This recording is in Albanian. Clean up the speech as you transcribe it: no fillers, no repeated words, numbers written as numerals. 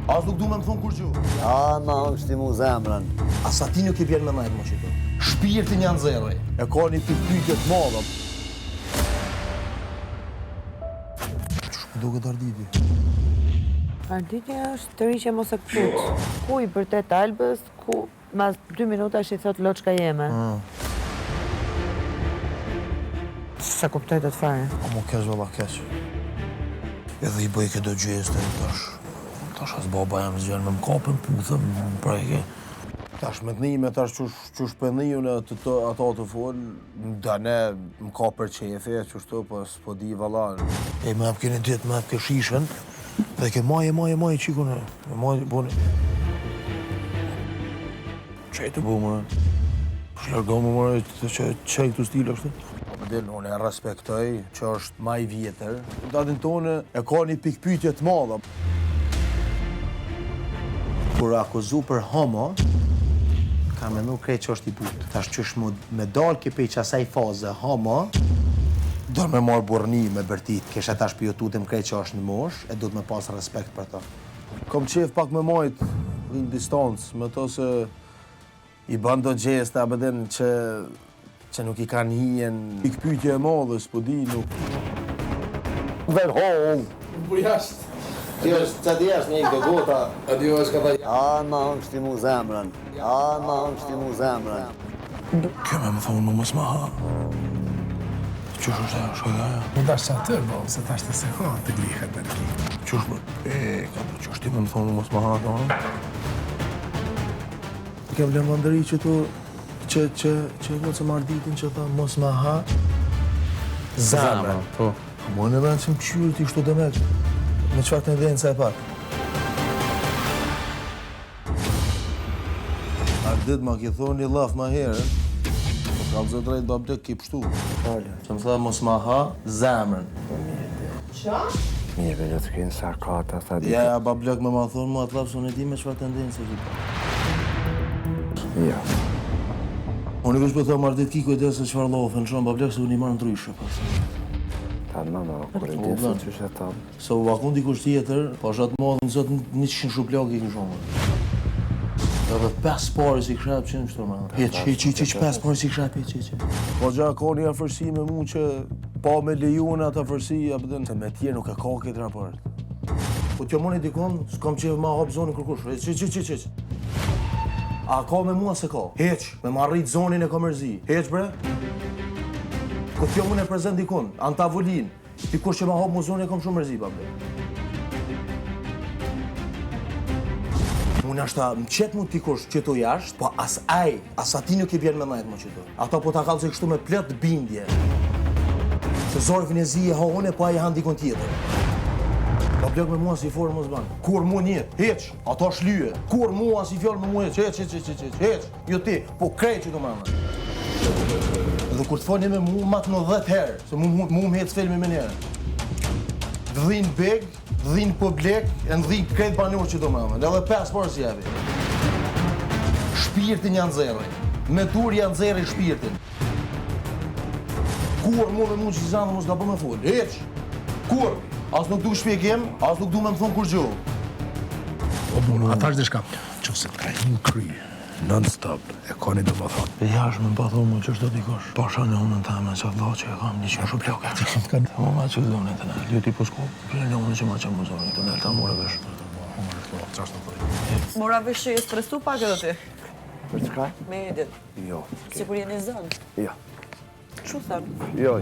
As nuk du me më thonë kur gju. Ja, ma është ti mu zemrën. As ati nuk i bjerë me najtë më që të. Shpirtin janë zeroj. E ka një pikpytje të madhe. Që do këtë Arditi? Arditi është të riqe mos e këput. Ku i vërtet Albës, ku mas 2 minuta që i thot loçka jeme. Se kuptoj të të fare. A mu kesh valla kesh. Edhe i bëj këtë gjestë e tash as baba jam zgjerë me më kapën puthëm, më prejke. Tash me të nime, tash që shpeniju në ato të folë, da ne më ka për qefi, që shto, po s'po di valla. E me apë kene ditë, me apë ke shishën, dhe ke maje qikune, maje boni. Qaj të bu mëre? Shlargo më mëre, qaj këtu stilë ashtu? Unë e respektoj që është ma i vjetër. Datin tonë e ka një pikpytje të madha. Kur akuzu për homo, ka menu krejt që është i butë. Tash që është me dalë kipi që asaj faze homo, Do me marë burni me bërtit. kesha tash për jotutim krejt që është në mosh, e du të me pas respekt për ta. Kom qef pak me majtë në distancë, me to se i ban do gjeste, a bëden që nuk i kanë hijen pikpytje e madhe, s'po di, nuk... Ver hall! Po jashtë. Që ti është një gogota. Adio është ka ta... Ja, ma është ti mu zemrën. Ja, ma është ti mu zemrën. Kjo me më thonë në mos ma ha. Qësh është e shkoja? Po dash që atë, bo, se tash të se ha të glihet të rëki. Qësh më? Qësh ti me më thonë në mos ma ha, ta? Kem vlen vandëri që tu... që vëtë më Arditin që tha mos ma ha... Zemrën. Po. Mo në vend që më këshyrë ti shtu dëmek. Me qëfar të ndenë sa e pak. Ardit ma ki thonë një laf ma herë. Po ka vëzë drejt bablek ki pështu. Që më tha mos ma ha zemrën. Mirë, le të kënë sarkata, tha di. Ja, bablek me ma thonë, mu atë lafë së në di me qëfar të ndenë se ki. Ja. Unë i vësh për thëmë Ardit ki kujtë se qëfar lafë, në shumë bablek se unë i marë në ndryshë. Ta mama, kur e di sot që shë tam. Se u vakun dikush tjetër, pa shatë madhë në zotë 100 shuplak i kënë shumë. Edhe 5 pare si këshrep që në qëtër me. Hiq 5 pare si këshrep, hiq. Po gja ka një afërsi me mu që pa me lejune atë afërsi, se me tjerë nuk e ka këtë raport. Po t'jo moni dikon, s'kam që ma hapë zonin kërkush. Hiq. A ka me mua se ka? Hiq, me ma rritë zonin e komerzi. Hiq bre? Ko t'jo mune prezent dikon, anë tavolin, dikush që ma hapë mu zonin e kom shumë mërzi, bable. Unë ashta më qetë mu t'ikush që tu jashtë, po as ati nuk i bjerë me najtë më që tu. Ata po t'a kalë se kështu me plët bindje. Se zorfin e zi e ha une, po a i hanë dikon tjetër. Pa blek me mua si forë mos banë. Kur mu njetë, heq, ata shlyje. Kur mua si fjallë me mua heq, jo ti, po krejt që të manë. Dhe kur të foni me mu, mak në 10 herë, se mu më hetë s'felmi me njerë. Dhhin beg, dhhin publik, e në dhhin krejt banur që do manë. Dhe 5 parë si javi. Shpirtin janë zerë. Me tur janë zerë i shpirtin. Kur mu dhe mu që si zanë dhe mos ka po me full, heq. Kur? As nuk du shpjekim, as nuk du me më thonë kur gjo. Ata është dhe shka, që se të ka një kry, non-stop, e ka një do më thonë. E jash me më pa thonë që është do t'ikosh. Pasha në unën të me që vla që e kam 100 shuplake. Të më ma që zonë të në, ljoti po s'ko, për në unë që ma që më zonë të në, ta mora vesh. Mora vesh që je stresu pak edhe ti? Për çka? Me edit. Jo. Sikur jeni zënë. Jo. Çu thënë? Jo.